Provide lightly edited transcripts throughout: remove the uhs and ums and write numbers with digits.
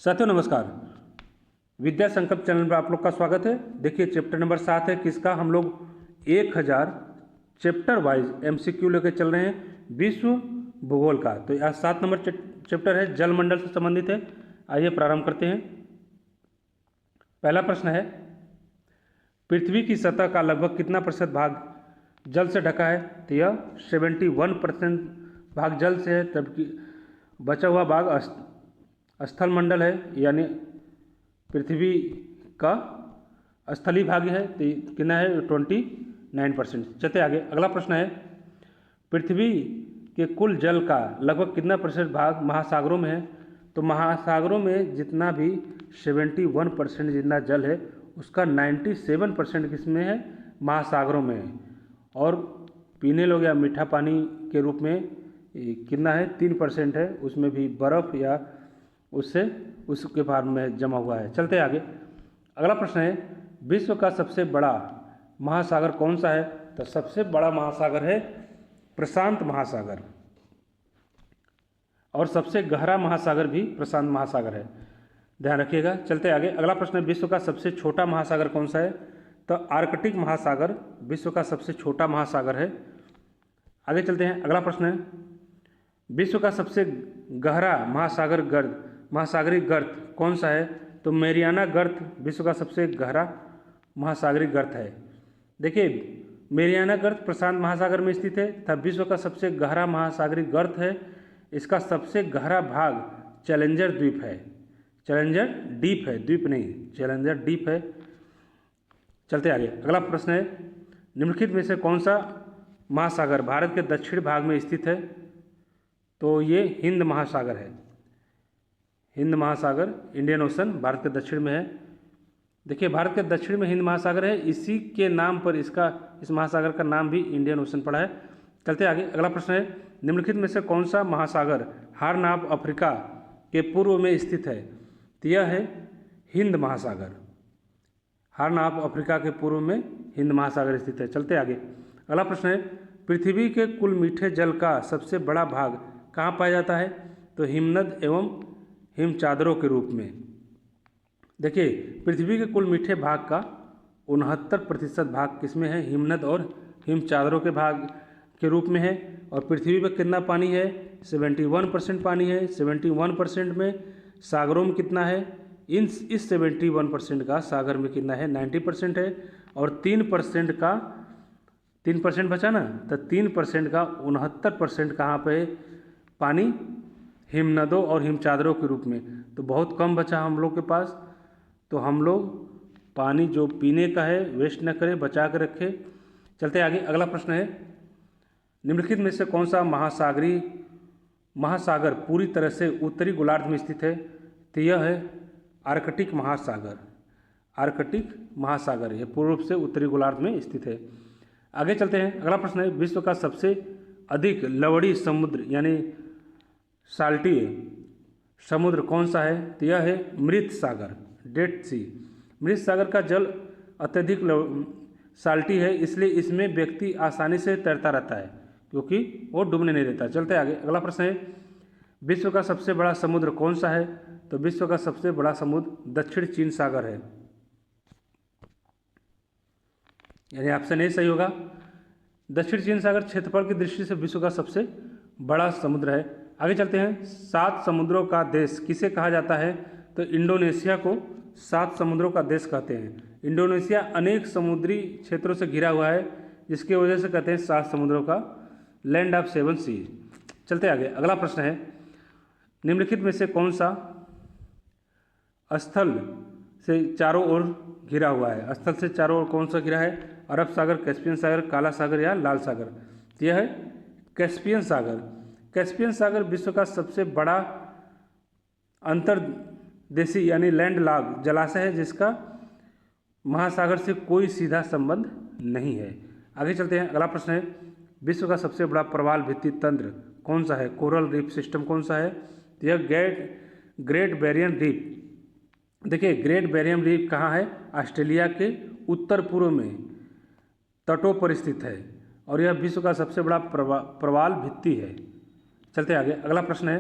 साथियों नमस्कार। विद्या संकल्प चैनल पर आप लोग का स्वागत है। देखिए चैप्टर नंबर 7 है किसका, हम लोग 1000 चैप्टर वाइज एमसीक्यू लेकर चल रहे हैं विश्व भूगोल का। तो यह 7 नंबर चैप्टर है, जलमंडल से संबंधित है। आइए प्रारंभ करते हैं। पहला प्रश्न है, पृथ्वी की सतह का लगभग कितना प्रतिशत भाग जल से ढका है? तो यह 71% भाग जल से है, जबकि बचा हुआ भाग स्थल मंडल है, यानी पृथ्वी का स्थलीय भाग है। तो कितना है? 29%। चलते आगे। अगला प्रश्न है, पृथ्वी के कुल जल का लगभग कितना प्रतिशत भाग महासागरों में है? तो महासागरों में जितना भी 71% जितना जल है उसका 97% किसमें है? महासागरों में है। और पीने लोग या मीठा पानी के रूप में कितना है? 3% है, उसमें भी बर्फ़ या उसके भार में जमा हुआ है। चलते आगे। अगला प्रश्न है, विश्व का सबसे बड़ा महासागर कौन सा है? तो सबसे बड़ा महासागर है प्रशांत महासागर, और सबसे गहरा महासागर भी प्रशांत महासागर है, ध्यान रखिएगा। चलते आगे। अगला प्रश्न है, विश्व का सबसे छोटा महासागर कौन सा है? तो आर्कटिक महासागर विश्व का सबसे छोटा महासागर है। आगे चलते हैं। अगला प्रश्न है, विश्व का सबसे गहरा महासागरीय गर्त कौन सा है? तो मैरियाना गर्त विश्व का सबसे गहरा महासागरीय गर्त है। देखिए, मैरियाना गर्त प्रशांत महासागर में स्थित है तथा विश्व का सबसे गहरा महासागरीय गर्त है। इसका सबसे गहरा भाग चैलेंजर द्वीप है। चैलेंजर डीप है, द्वीप नहीं, चैलेंजर डीप है। चलते आगे। अगला प्रश्न है, निम्नलिखित में से कौन सा महासागर भारत के दक्षिण भाग में स्थित है? तो ये हिंद महासागर है। हिंद महासागर, इंडियन ओशन, भारत के दक्षिण में है। देखिए, भारत के दक्षिण में हिंद महासागर है, इसी के नाम पर इस महासागर का नाम भी इंडियन ओशन पड़ा है। चलते आगे। अगला प्रश्न है, निम्नलिखित में से कौन सा महासागर हॉर्न ऑफ अफ्रीका के पूर्व में स्थित है? तो यह है हिंद महासागर। हॉर्न ऑफ अफ्रीका के पूर्व में हिंद महासागर स्थित है। चलते आगे। अगला प्रश्न है, पृथ्वी के कुल मीठे जल का सबसे बड़ा भाग कहाँ पाया जाता है? तो हिमनद एवं हिम चादरों के रूप में। देखिए, पृथ्वी के कुल मीठे भाग का 69% भाग किसमें है? हिमनद और हिम चादरों के भाग के रूप में है। और पृथ्वी पर कितना पानी है? 71% पानी है। 71% में सागरों में कितना है? इस 71% का सागर में कितना है? 90% है। और 3% बचा ना, तो 3% का 69% कहाँ पे पानी? हिमनदों और हिम चादरों के रूप में। तो बहुत कम बचा हम लोग के पास। तो हम लोग पानी जो पीने का है वेस्ट न करें, बचा कर रखें। चलते आगे। अगला प्रश्न है, निम्नलिखित में से कौन सा महासागर पूरी तरह से उत्तरी गोलार्ध में स्थित है? तो यह है आर्कटिक महासागर। आर्कटिक महासागर यह पूर्व रूप से उत्तरी गोलार्ध में स्थित है। आगे चलते हैं। अगला प्रश्न है, विश्व का सबसे अधिक लवणीय समुद्र यानी साल्टी समुद्र कौन सा है? तो यह है मृत सागर, डेड सी। मृत सागर का जल अत्यधिक साल्टी है, इसलिए इसमें व्यक्ति आसानी से तैरता रहता है क्योंकि वो डूबने नहीं देता। चलते आगे। अगला प्रश्न है, विश्व का सबसे बड़ा समुद्र कौन सा है? तो विश्व का सबसे बड़ा समुद्र दक्षिण चीन सागर है, यानी ऑप्शन ए सही होगा। दक्षिण चीन सागर क्षेत्रफल की दृष्टि से विश्व का सबसे बड़ा समुद्र है। आगे चलते हैं। 7 समुद्रों का देश किसे कहा जाता है? तो इंडोनेशिया को 7 समुद्रों का देश कहते हैं। इंडोनेशिया अनेक समुद्री क्षेत्रों से घिरा हुआ है, जिसकी वजह से कहते हैं 7 समुद्रों का लैंड ऑफ 7 सीज। चलते आगे। अगला प्रश्न है, निम्नलिखित में से कौन सा स्थल से चारों ओर घिरा हुआ है? स्थल से चारों ओर कौन सा घिरा है? अरब सागर, कैस्पियन सागर, काला सागर या लाल सागर? तो यह है कैस्पियन सागर। कैस्पियन सागर विश्व का सबसे बड़ा अंतर्देशीय यानी लैंडलॉक जलाशय है, जिसका महासागर से कोई सीधा संबंध नहीं है। आगे चलते हैं। अगला प्रश्न है, विश्व का सबसे बड़ा प्रवाल भित्ति तंत्र कौन सा है? कोरल रीफ सिस्टम कौन सा है? तो यह ग्रेट बैरियर रीफ। देखिए, ग्रेट बैरियर रीफ कहाँ है? ऑस्ट्रेलिया के उत्तर पूर्व में तटों पर स्थित है, और यह विश्व का सबसे बड़ा प्रवाल भित्ति है। चलते आगे। अगला प्रश्न है,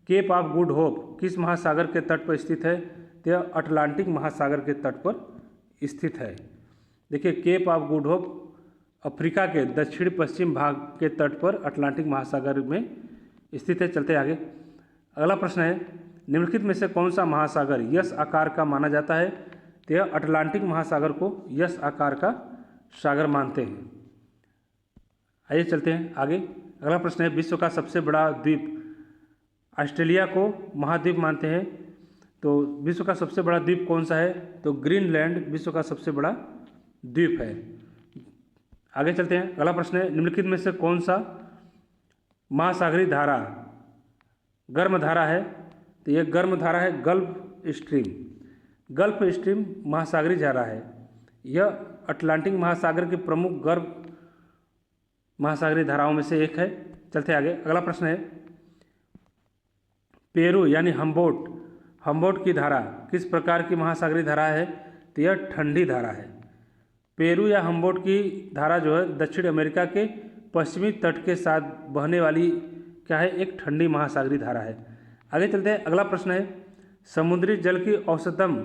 केप ऑफ गुड होप किस महासागर के तट पर स्थित है? तो यह अटलांटिक महासागर के तट पर स्थित है। देखिए, Cape of Good Hope Africa के दक्षिण पश्चिम भाग के तट पर अटलांटिक महासागर में स्थित है। चलते आगे, अगला प्रश्न है, निम्नलिखित में से कौन सा महासागर यस आकार का माना जाता है? तो यह अटलांटिक महासागर को यस आकार का सागर मानते हैं। आइए चलते हैं आगे, अगला प्रश्न है, विश्व का सबसे बड़ा द्वीप, ऑस्ट्रेलिया को महाद्वीप मानते हैं, तो विश्व का सबसे बड़ा द्वीप कौन सा है? तो ग्रीनलैंड विश्व का सबसे बड़ा द्वीप है। आगे चलते हैं, अगला प्रश्न है, निम्नलिखित में से कौन सा महासागरीय धारा गर्म धारा है? तो यह गर्म धारा है गल्फ स्ट्रीम। गल्फ स्ट्रीम महासागरीय धारा है। यह अटलांटिक महासागर के प्रमुख गर्म महासागरीय धाराओं में से एक है। चलते आगे, अगला प्रश्न है, पेरू यानी हम्बोल्ट की धारा किस प्रकार की महासागरीय धारा है? तो यह ठंडी धारा है। पेरू या हम्बोल्ट की धारा जो है दक्षिण अमेरिका के पश्चिमी तट के साथ बहने वाली क्या है? एक ठंडी महासागरीय धारा है। आगे चलते हैं, अगला प्रश्न है, समुद्री जल की औसतन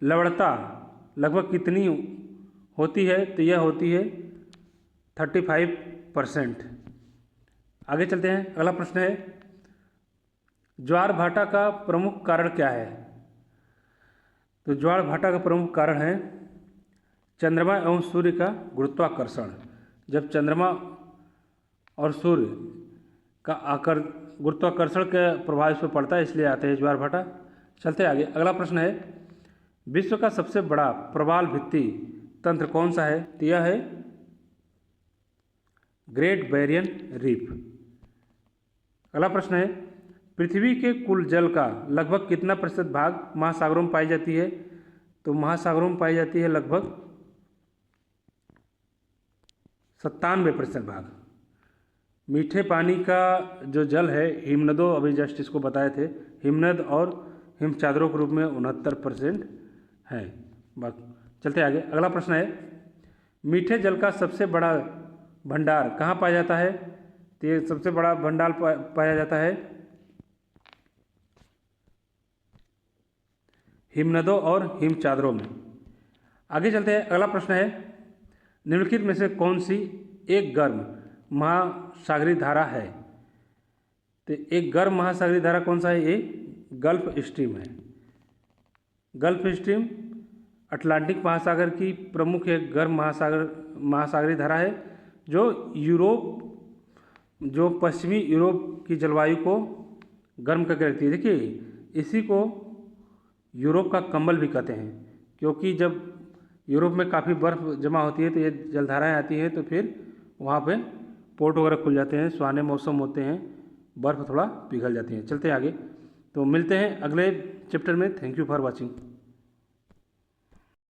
लवणता लगभग कितनी होती है? तो यह होती है 35%। आगे चलते हैं, अगला प्रश्न है, ज्वार भाटा का प्रमुख कारण क्या है? तो ज्वार भाटा का प्रमुख कारण है चंद्रमा एवं सूर्य का गुरुत्वाकर्षण। जब चंद्रमा और सूर्य का गुरुत्वाकर्षण के प्रभाव इस पर पड़ता है, इसलिए आते हैं ज्वार भाटा। चलते आगे, अगला प्रश्न है, विश्व का सबसे बड़ा प्रवाल भित्ति तंत्र कौन सा है? तो यह है ग्रेट बैरियर रीफ। अगला प्रश्न है, पृथ्वी के कुल जल का लगभग कितना प्रतिशत भाग महासागरों में पाई जाती है? तो महासागरों में पाई जाती है लगभग 97% भाग। मीठे पानी का जो जल है, हिमनदों, अभी जस्ट इसको बताए थे, हिमनद और हिमचादरों के रूप में 69% है। चलते आगे, अगला प्रश्न है, मीठे जल का सबसे बड़ा भंडार कहाँ पाया जाता है? तो ये सबसे बड़ा भंडार पाया जाता है हिमनदों और हिमचादरों में। आगे चलते हैं, अगला प्रश्न है, निम्नलिखित में से कौन सी एक गर्म महासागरीय धारा है? तो एक गर्म महासागरीय धारा कौन सा है? ये गल्फ स्ट्रीम है। गल्फ स्ट्रीम अटलांटिक महासागर की प्रमुख एक गर्म महासागरीय धारा है, जो पश्चिमी यूरोप की जलवायु को गर्म करके रखती है। देखिए, इसी को यूरोप का कंबल भी कहते हैं, क्योंकि जब यूरोप में काफ़ी बर्फ़ जमा होती है तो ये जलधाराएँ आती हैं, तो फिर वहाँ पे पोर्ट वगैरह खुल जाते हैं, सुहाने मौसम होते हैं, बर्फ़ थोड़ा पिघल जाती है। चलते हैं आगे, तो मिलते हैं अगले चैप्टर में। Thank you for watching.